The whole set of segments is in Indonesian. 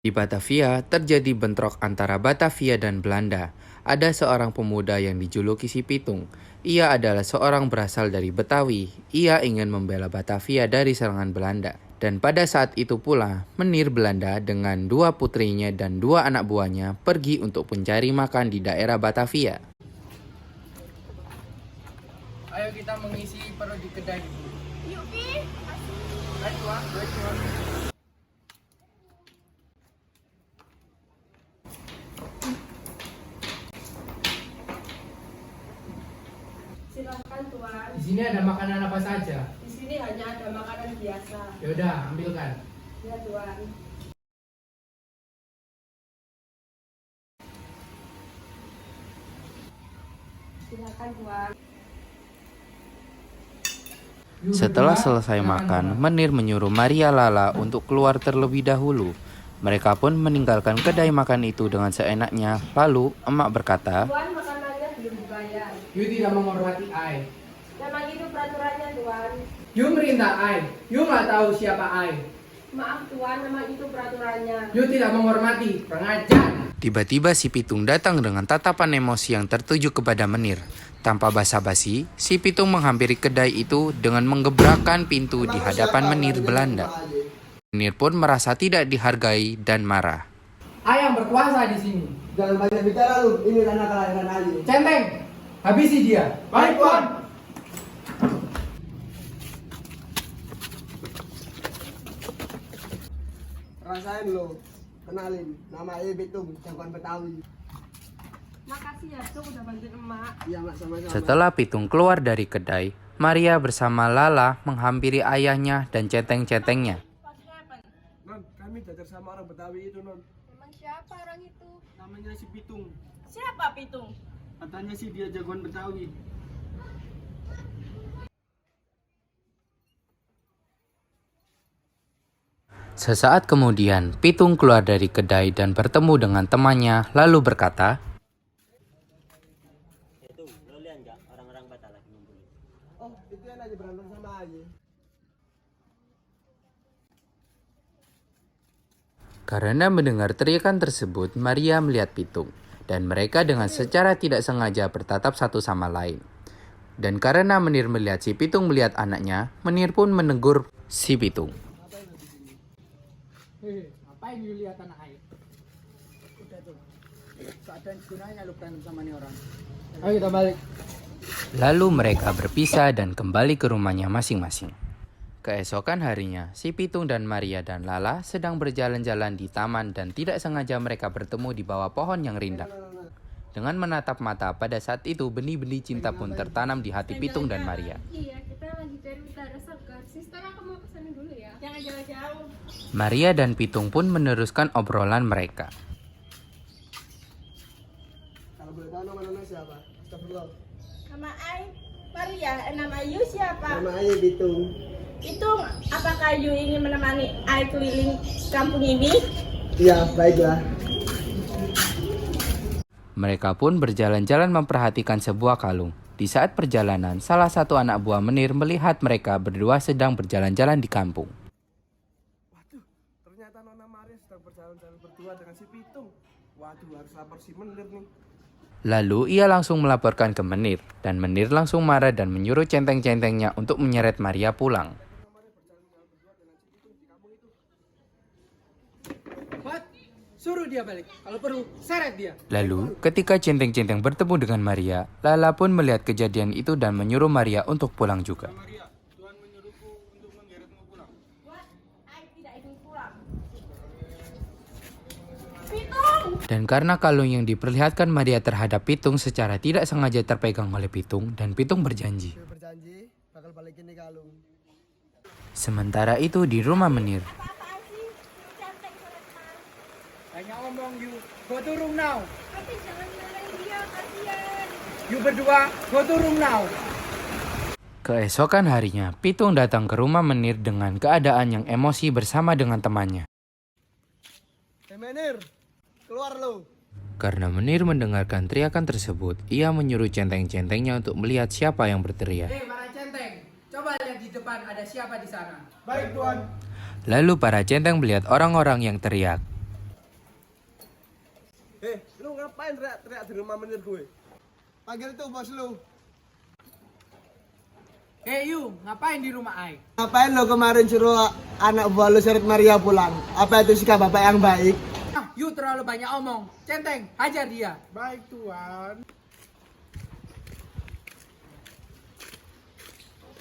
Di Batavia, terjadi bentrok antara Batavia dan Belanda. Ada seorang pemuda yang dijuluki si Pitung. Ia adalah seorang berasal dari Betawi. Ia ingin membela Batavia dari serangan Belanda. Dan pada saat itu pula, menir Belanda dengan dua putrinya dan dua anak buahnya pergi untuk mencari makan di daerah Batavia. Ayo kita mengisi perut di kedai. Yuk, Pi. Ayo, Tuan. Ayo, Tuan. Silahkan, Tuan. Di sini ada makanan apa saja? Di sini hanya ada makanan biasa. Yaudah, ambilkan. Ya, Tuan. Silahkan, Tuan. Setelah selesai makan, Menir menyuruh Maria Lala untuk keluar terlebih dahulu. Mereka pun meninggalkan kedai makan itu dengan seenaknya. Lalu, emak berkata, Tuan, makanannya belum dibayar. "You tidak menghormati I. Memang itu peraturannya, Tuan. You merintah I. You nggak tahu siapa I. Maaf, Tuan. Memang itu peraturannya. You tidak menghormati. Pengajar." Tiba-tiba si Pitung datang dengan tatapan emosi yang tertuju kepada Menir. Tanpa basa-basi, si Pitung menghampiri kedai itu dengan menggebrakkan pintu di hadapan Menir Belanda. Menir pun merasa tidak dihargai dan marah. I yang berkuasa di sini. Jangan banyak bicara lu, ini ranah kelahiran aja. Centeng, habisi dia. Baik, Tuan. Rasain lu, kenalin, nama Ayah Bitung, jagoan Betawi. Makasih ya, Tung, udah bantuin emak. Iya mak, sama-sama. Setelah Pitung keluar dari kedai, Maria bersama Lala menghampiri ayahnya dan centeng-centengnya. Non, kami belajar sama orang Betawi itu, Non. Memang siapa orang itu? Namanya si Bitung. Siapa, Pitung? Katanya sih dia jagoan Betawi. Sesaat kemudian, Pitung keluar dari kedai dan bertemu dengan temannya, lalu berkata, Itu, lo lihat nggak orang-orang Batak lagi ngumpul? Oh, itu yang aja berantem sama Ayah. karena mendengar teriakan tersebut, Maria melihat Pitung, dan mereka dengan secara tidak sengaja bertatap satu sama lain. Dan karena Menir melihat si Pitung melihat anaknya, Menir pun menegur si Pitung. Ngapain lu lihat anak Ayah? Udah tuh, gak ada gunanya lu berantem sama nih orang. Ayo kita balik. Lalu mereka berpisah dan kembali ke rumahnya masing-masing. Keesokan harinya, si Pitung dan Maria dan Lala sedang berjalan-jalan di taman dan tidak sengaja mereka bertemu di bawah pohon yang rindang. Dengan menatap mata, pada saat itu benih-benih cinta pun tertanam di hati Pitung dan Maria. Iya, kita lagi cari utara segar. Sister, aku mau kesana dulu ya. Jangan jauh-jauh. Maria dan Pitung pun meneruskan obrolan mereka. Kalau boleh tahu nama siapa? Astagfirullah. Nama Ai Maria, nama Yu siapa? Nama Ayah Bitung. Itu apakah Yu ingin menemani Ai keliling kampung ini? Iya, baiklah. Mereka pun berjalan-jalan memperhatikan sebuah kalung. Di saat perjalanan, salah satu anak buah Menir melihat mereka berdua sedang berjalan-jalan di kampung. Waduh, ternyata Nona Maria sedang berjalan-jalan berdua dengan si Pitung. Waduh, harus lapor si Menir nih. Lalu ia langsung melaporkan ke Menir, dan Menir langsung marah dan menyuruh centeng-centengnya untuk menyeret Maria pulang. Suruh dia balik, kalau perlu seret dia. Lalu, ketika centeng-centeng bertemu dengan Maria, Lala pun melihat kejadian itu dan menyuruh Maria untuk pulang juga. Maria, Tuhan menyuruhku untuk menggeretmu pulang. What? Ai tidak ingin pulang. Pitung! Dan karena kalung yang diperlihatkan Maria terhadap Pitung secara tidak sengaja terpegang oleh Pitung, dan Pitung berjanji. Dia berjanji bakal balikin nih kalung. Sementara itu di rumah Menir, Apaan sih? Cantik selesai. Hanya ngomong you, go to room now. Tapi jangan marahin dia, kasihan. You berdua, go to room now. keesokan harinya, Pitung datang ke rumah Menir dengan keadaan yang emosi bersama dengan temannya. Hey Menir, keluar lo. Karena Menir mendengarkan teriakan tersebut, ia menyuruh centeng-centengnya untuk melihat siapa yang berteriak. Para centeng, coba lihat di depan ada siapa di sana. Baik Tuan. Lalu para centeng melihat orang-orang yang teriak. ngapain teriak-teriak di rumah menir gue? Panggil tuh bos lu. You, ngapain di rumah Ai? Ngapain lo kemarin suruh anak buah lu Seret Maria pulang? Apa itu sikap bapak yang baik? You terlalu banyak omong. Centeng, hajar dia. Baik tuan.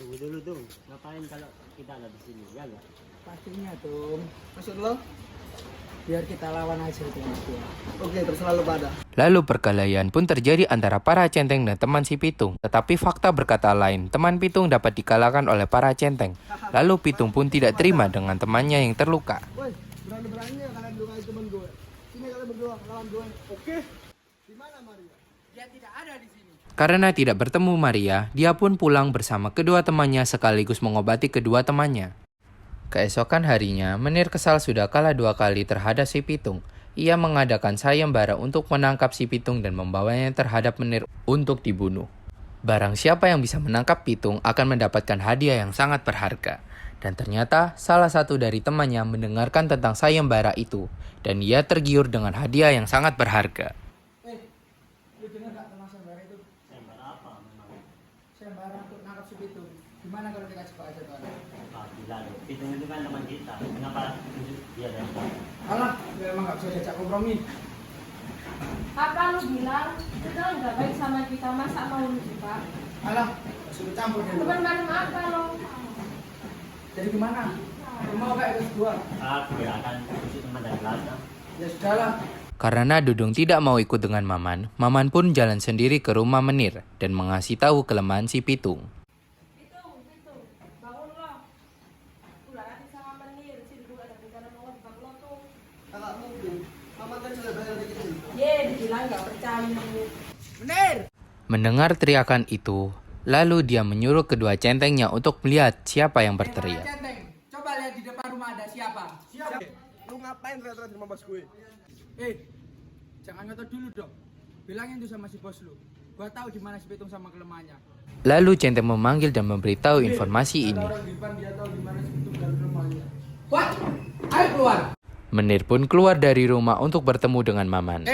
Tunggu dulu dong. Ngapain kalau kita ada di sini? Ya nggak? Pastinya dong. Maksud lo? Biar kita lawan aja itu Mas dia. Oke, terserah lu pada. Lalu perkelahian pun terjadi antara para centeng dan teman si Pitung. Tetapi fakta berkata lain, teman Pitung dapat dikalahkan oleh para centeng. Lalu Pitung pun tidak terima dengan temannya yang terluka. Woi, berani-beraninya kalian lukai temen gue. Sini kalian berdua lawan gue. Oke. Di mana Maria? Dia tidak ada di sini. Karena tidak bertemu Maria, dia pun pulang bersama kedua temannya sekaligus mengobati kedua temannya. Keesokan harinya, Menir kesal sudah kalah 2 kali terhadap si Pitung. Ia mengadakan sayembara untuk menangkap si Pitung dan membawanya terhadap Menir untuk dibunuh. Barang siapa yang bisa menangkap Pitung akan mendapatkan hadiah yang sangat berharga. Dan ternyata salah satu dari temannya mendengarkan tentang sayembara itu, dan ia tergiur dengan hadiah yang sangat berharga. Lu dengar gak tentang sayembara itu? Sayembara apa memang? Sayembara untuk nangkap si Pitung. Gimana kalau kita coba aja tuan? Ah, gila loh. Pitung itu kan teman kita. Kenapa tunjuk dia dan Alah, dia emang gak bisa diajak kompromi. Apa lu bilang kita nggak baik sama kita, masa mau lu juga? Alah, suruh campur dia. Bukan bareng apa lo? Jadi gimana? Lu mau gak ikut gua? aku ya akan tunjuk teman dari belakang. Ya sudahlah. Karena Dudung tidak mau ikut dengan Maman, Maman pun jalan sendiri ke rumah Menir dan mengasih tahu kelemahan si Pitung. Pitung, bangun lo. Ulah hati sama Menir, si dulu ada rencana mau ngebak lo tuh. Kakak mungkin. Mama kan sudah bayar begitu. Ye, dibilang nggak percaya. Menir! Mendengar teriakan itu, lalu dia menyuruh kedua centengnya untuk melihat siapa yang Para berteriak. centeng, coba lihat di depan rumah ada siapa. Siap. Lu ngapain teriak-teriak di rumah bos gue? Jangan ngotot dulu dong. Bilangin tuh sama si bos lu. Gua tahu di mana si Pitung sama kelemahannya. Lalu centeng memanggil dan memberitahu informasi ini. Orang di depan dia tahu di mana si Pitung dan kelemahannya. Wah, ayo keluar. Menir pun keluar dari rumah untuk bertemu dengan Maman.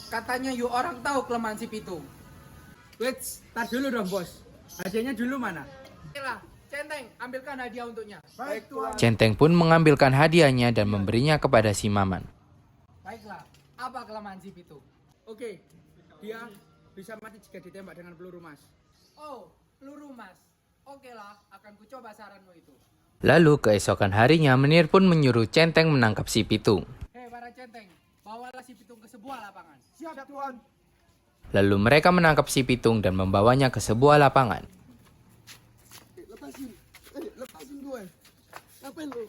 Katanya you orang tahu kelemahan si Pitung. Wait, tar dulu dong bos. Hadiahnya dulu mana? Okelah, centeng, ambilkan hadiah untuknya. Baik tuan. Centeng pun mengambilkan hadiahnya dan memberinya kepada si Maman. Baiklah, apa kelemahan si Pitung? Oke, dia bisa mati jika ditembak dengan peluru mas. Oh, peluru mas. Oke lah, akan ku coba saranmu itu. Lalu keesokan harinya Menir pun menyuruh centeng menangkap si Pitung. Hei para centeng, bawalah si Pitung ke sebuah lapangan. Siap tuan. Lalu mereka menangkap si Pitung dan membawanya ke sebuah lapangan. Lepasin. Lepasin gue. Ngapain lu?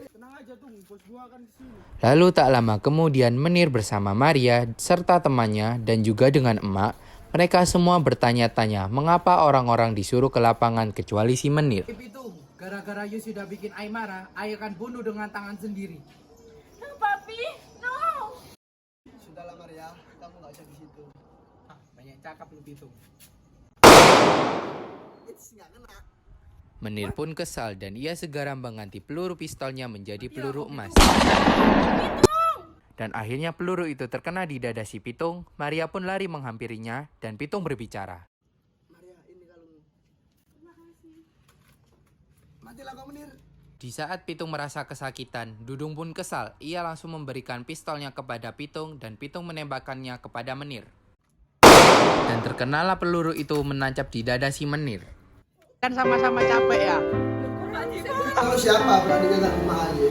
Tenang aja tuh, bos gua akan kesini. Lalu tak lama kemudian Menir bersama Maria serta temannya dan juga dengan emak, mereka semua bertanya-tanya mengapa orang-orang disuruh ke lapangan kecuali si Menir. Si Pitung, gara-gara you sudah bikin Ai marah, Ai akan bunuh dengan tangan sendiri. No, papi, no. Sudahlah Maria, kamu nggak usah di situ. Banyak cakap lu Pitung. It's nggak kena. Menir pun kesal dan ia segera mengganti peluru pistolnya menjadi peluru emas. Dan akhirnya peluru itu terkena di dada si Pitung. Maria pun lari menghampirinya dan Pitung berbicara. Maria, ini kalungmu. Terima kasih. Matilah kau Menir. Di saat Pitung merasa kesakitan, Dudung pun kesal. Ia langsung memberikan pistolnya kepada Pitung dan Pitung menembakkannya kepada Menir. Dan terkenalah peluru itu menancap di dada si Menir. Kan sama-sama capek ya. Kamu siapa berani ngajak rumah aja?